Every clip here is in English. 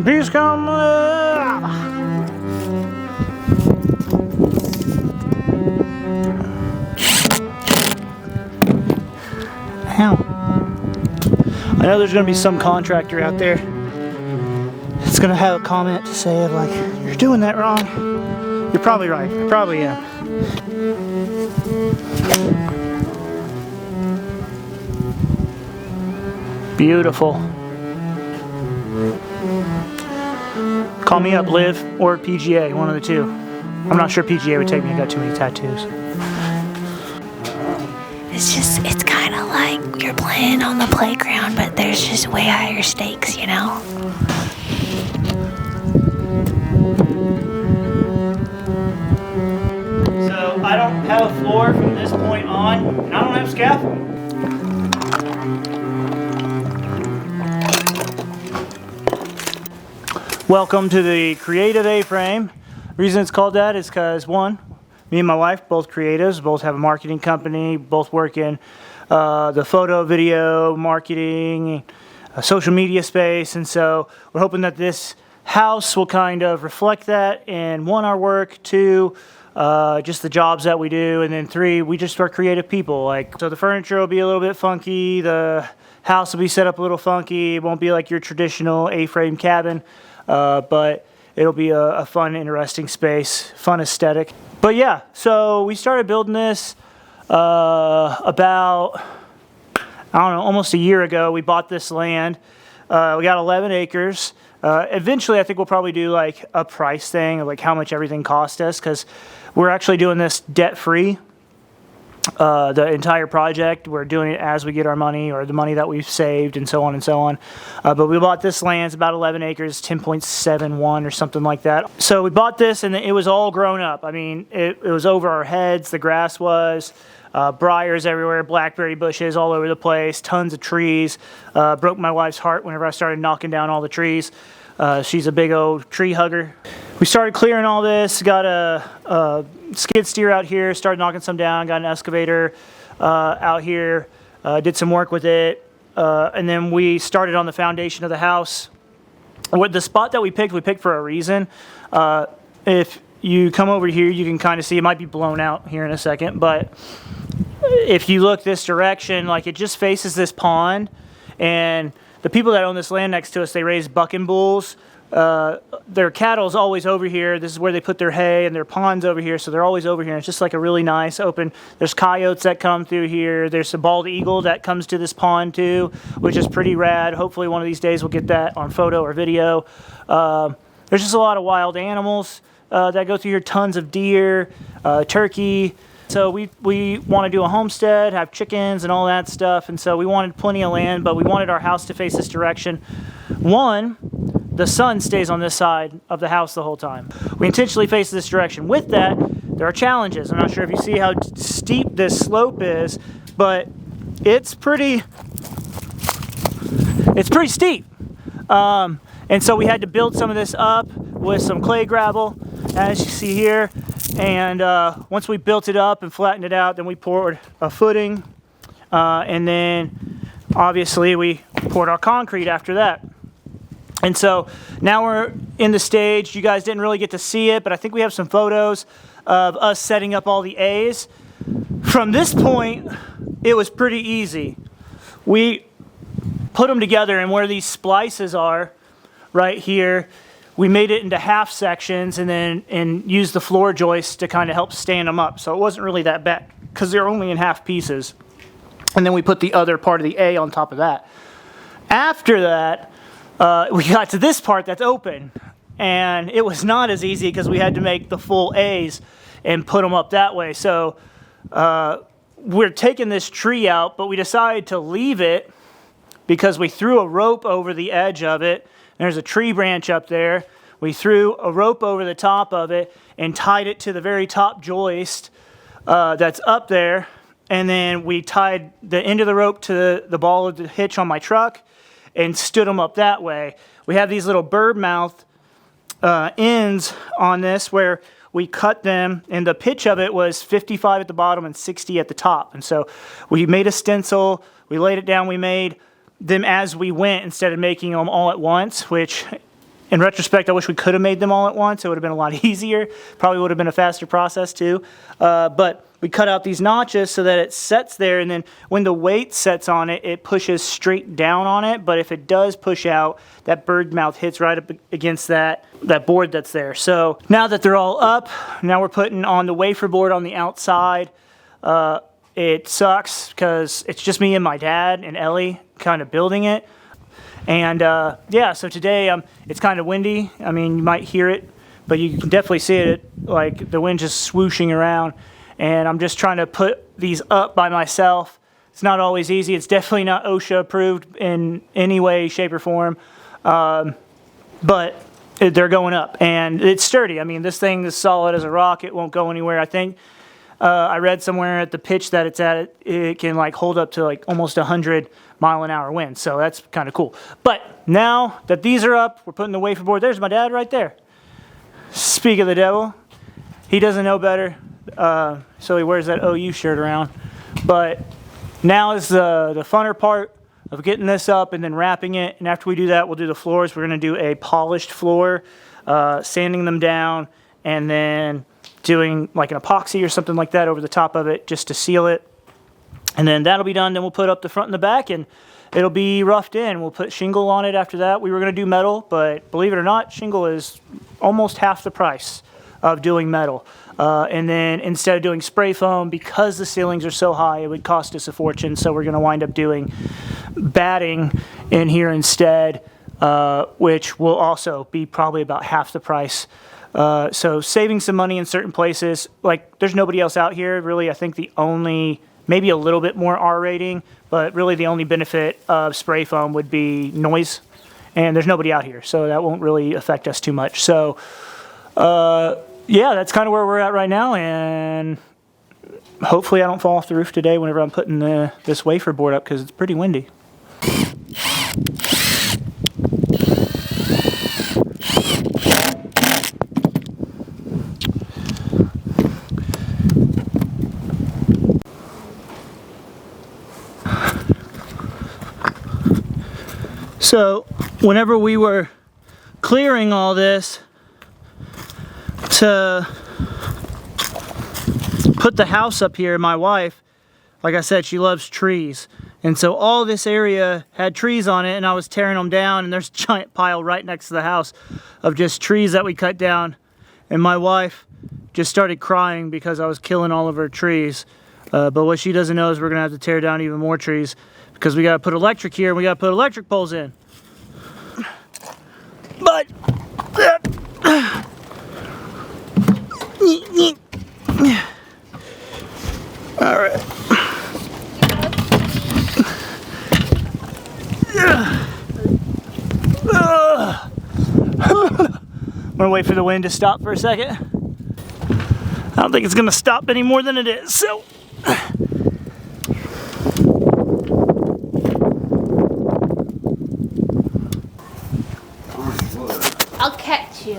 Peace come. Ow. I know there's going to be some contractor out there that's going to have a comment to say of like, you're doing that wrong. You're probably right. I probably am. Beautiful. Call me up, Liv, or PGA, one of the two. I'm not sure PGA would take me, I got too many tattoos. It's kind of like you're playing on the playground, but there's just way higher stakes, you know? So I don't have a floor from this point on, and I don't have scaffolding. Welcome to the Creative A-Frame. The reason it's called that is because, one, me and my wife, both creatives, both have a marketing company, both work in the photo, video, marketing, social media space, and so we're hoping that this house will kind of reflect that, and one, our work, two, just the jobs that we do, and then three, we just are creative people. Like, so the furniture will be a little bit funky, the house will be set up a little funky, it won't be like your traditional A-frame cabin. But it'll be a fun, interesting space, fun aesthetic. But yeah, so we started building this about, I don't know, almost a year ago. We bought this land. We got 11 acres. Eventually, I think we'll probably do like a price thing of like how much everything cost us, because we're actually doing this debt-free. The entire project, we're doing it as we get our money, or the money that we've saved, and so on and so on. But we bought this land, it's about 11 acres, 10.71 or something like that. So we bought this and it was all grown up. I mean, it was over our heads, the grass was, briars everywhere, blackberry bushes all over the place, tons of trees. Broke my wife's heart whenever I started knocking down all the trees. She's a big old tree hugger. We started clearing all this, got a skid steer out here, started knocking some down, got an excavator out here, did some work with it, and then we started on the foundation of the house. What the spot that we picked for a reason. If you come over here, you can kind of see, it might be blown out here in a second, but if you look this direction, like it just faces this pond, and the people that own this land next to us, they raise bucking bulls. Their cattle's always over here. This is where they put their hay, and their pond's over here, so they're always over here. It's just like a really nice open. There's coyotes that come through here. There's a bald eagle that comes to this pond too, which is pretty rad. Hopefully one of these days we'll get that on photo or video. There's just a lot of wild animals that go through here. Tons of deer, turkey. So we want to do a homestead, have chickens and all that stuff, and so we wanted plenty of land, but we wanted our house to face this direction. One, the sun stays on this side of the house the whole time. We intentionally face this direction. With that, there are challenges. I'm not sure if you see how steep this slope is, but it's pretty steep. And so we had to build some of this up with some clay gravel, as you see here. And once we built it up and flattened it out, then we poured a footing. And then obviously we poured our concrete after that. And so now we're in the stage. You guys didn't really get to see it, but I think we have some photos of us setting up all the A's. From this point, it was pretty easy. We put them together, and where these splices are, right here, we made it into half sections and used the floor joists to kind of help stand them up. So it wasn't really that bad because they're only in half pieces. And then we put the other part of the A on top of that. After that, we got to this part that's open, and it was not as easy because we had to make the full A's and put them up that way. So we're taking this tree out, but we decided to leave it because we threw a rope over the edge of it. There's a tree branch up there. We threw a rope over the top of it and tied it to the very top joist that's up there. And then we tied the end of the rope to the ball of the hitch on my truck and stood them up that way. We have these little bird mouth ends on this where we cut them, and the pitch of it was 55 at the bottom and 60 at the top. And so we made a stencil, we laid it down, we made them as we went instead of making them all at once, which in retrospect, I wish we could have made them all at once. It would have been a lot easier. Probably would have been a faster process too. But we cut out these notches so that it sets there, and then when the weight sets on it, it pushes straight down on it. But if it does push out, that bird mouth hits right up against that board that's there. So now that they're all up, now we're putting on the wafer board on the outside. It sucks because it's just me and my dad and Ellie kind of building it. And yeah, so today it's kind of windy. I mean, you might hear it, but you can definitely see it, like the wind just swooshing around. And I'm just trying to put these up by myself. It's not always easy. It's definitely not OSHA approved in any way, shape, or form. But they're going up, and it's sturdy. I mean, this thing is solid as a rock. It won't go anywhere. I think I read somewhere at the pitch that it's at, it can like hold up to like almost 100-mile-an-hour wind. So that's kind of cool. But now that these are up, we're putting the wafer board. There's my dad right there. Speak of the devil. He doesn't know better, so he wears that OU shirt around. But now is the funner part of getting this up and then wrapping it. And after we do that, we'll do the floors. We're going to do a polished floor, sanding them down, and then doing like an epoxy or something like that over the top of it just to seal it. And then that'll be done. Then we'll put up the front and the back, and it'll be roughed in. We'll put shingle on it after that. We were going to do metal, but believe it or not, shingle is almost half the price of doing metal. And then instead of doing spray foam, because the ceilings are so high, it would cost us a fortune. So we're going to wind up doing batting in here instead, which will also be probably about half the price. So saving some money in certain places. Like, there's nobody else out here, really. I think the only, maybe a little bit more R rating, but really the only benefit of spray foam would be noise. And there's nobody out here, so that won't really affect us too much. So, yeah, that's kind of where we're at right now. And hopefully I don't fall off the roof today whenever I'm putting this wafer board up, because it's pretty windy. So whenever we were clearing all this to put the house up here, my wife, like I said, she loves trees. And so all this area had trees on it, and I was tearing them down, and there's a giant pile right next to the house of just trees that we cut down. And my wife just started crying because I was killing all of her trees. But what she doesn't know is we're gonna have to tear down even more trees, because we gotta put electric here, and we gotta put electric poles in. But all right. I'm gonna wait for the wind to stop for a second. I don't think it's gonna stop any more than it is, so. I'll catch you.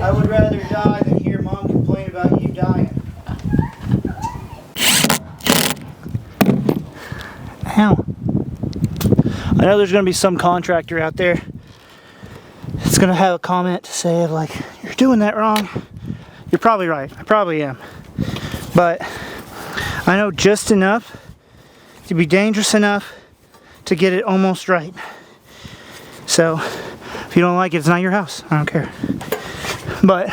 I would rather die than hear Mom complain about you dying. Ow. I know there's going to be some contractor out there that's going to have a comment to say of like, you're doing that wrong. You're probably right. I probably am. But I know just enough to be dangerous enough to get it almost right. So if you don't like it, it's not your house. I don't care. But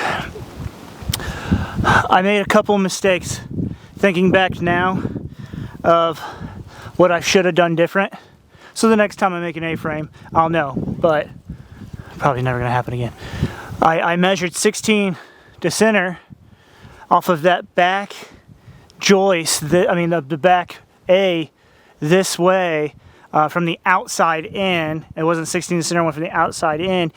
I made a couple of mistakes thinking back now of what I should have done different. So the next time I make an A-frame, I'll know, but probably never gonna happen again. I measured 16 to center off of that back joist, the back A this way, from the outside in. It wasn't 16 to center, I went from the outside in.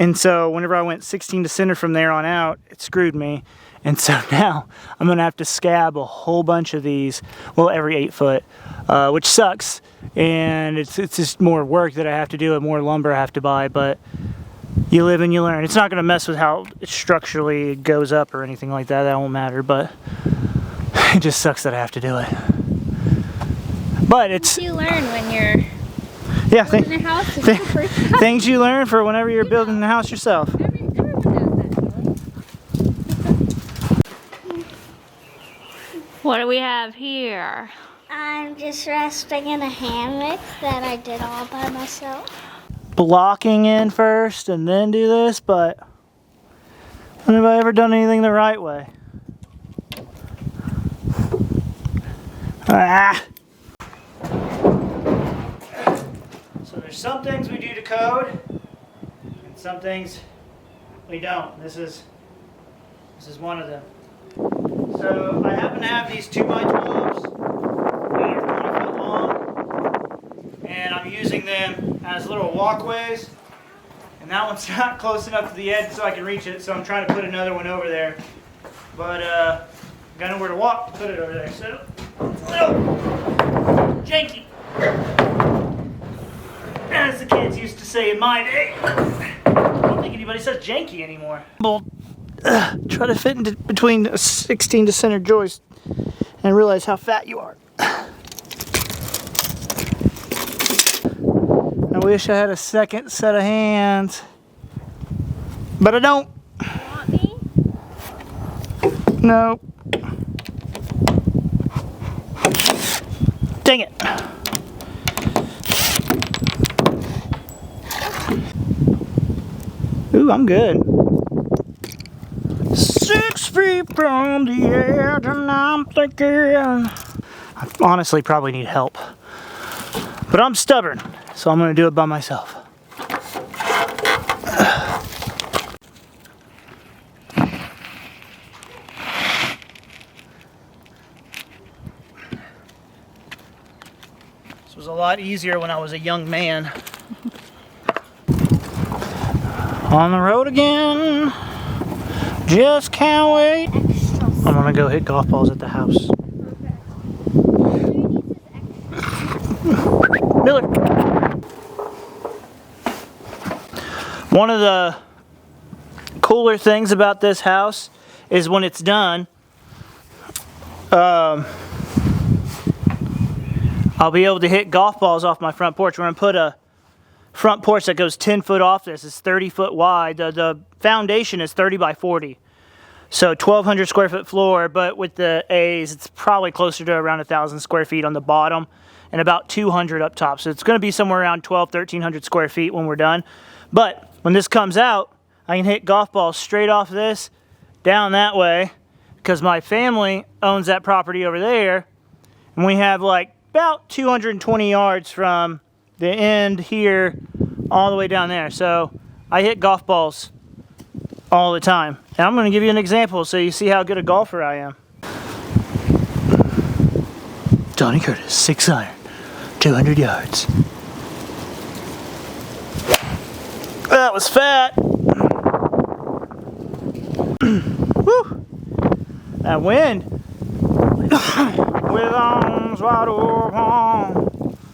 And so whenever I went 16 to center from there on out, it screwed me. And so now I'm gonna have to scab a whole bunch of these, well, every 8 foot, which sucks. And it's just more work that I have to do and more lumber I have to buy, but you live and you learn. It's not gonna mess with how it structurally goes up or anything like that. That won't matter, but it just sucks that I have to do it. But it's... You learn when you're Yeah, In a house is super. things you learn for whenever you're building the house yourself. Everyone does that. What do we have here? I'm just resting in a hammock that I did all by myself. Blocking in first and then do this, but when have I ever done anything the right way? Ah. So there's some things we do to code, and some things we don't. This is one of them. So I happen to have these 2x12s that are 20 foot long, and I'm using them as little walkways. And that one's not close enough to the edge so I can reach it, so I'm trying to put another one over there. But got nowhere to walk, put it over there. So it's a little janky, as the kids used to say in my day. I don't think anybody says janky anymore. Well, try to fit into between a 16 to center joist and realize how fat you are. I wish I had a second set of hands, but I don't. Want me? No. Dang it. Ooh, I'm good. 6 feet from the edge, and I'm thinking I honestly probably need help. But I'm stubborn, so I'm going to do it by myself. This was a lot easier when I was a young man. On the road again. Just can't wait. I'm going to go hit golf balls at the house. Miller. One of the cooler things about this house is when it's done, I'll be able to hit golf balls off my front porch. We're going to put a front porch that goes 10 foot off this. It's 30 foot wide. The foundation is 30 by 40. So 1,200 square foot floor, but with the A's, it's probably closer to around 1,000 square feet on the bottom and about 200 up top. So it's going to be somewhere around 1,300 square feet when we're done. But when this comes out, I can hit golf balls straight off this down that way because my family owns that property over there. And we have like about 220 yards from the end here all the way down there. So I hit golf balls all the time. And I'm going to give you an example so you see how good a golfer I am. Donnie Curtis, 6 iron, 200 yards. That was fat. Woo. That wind. With arms wide open.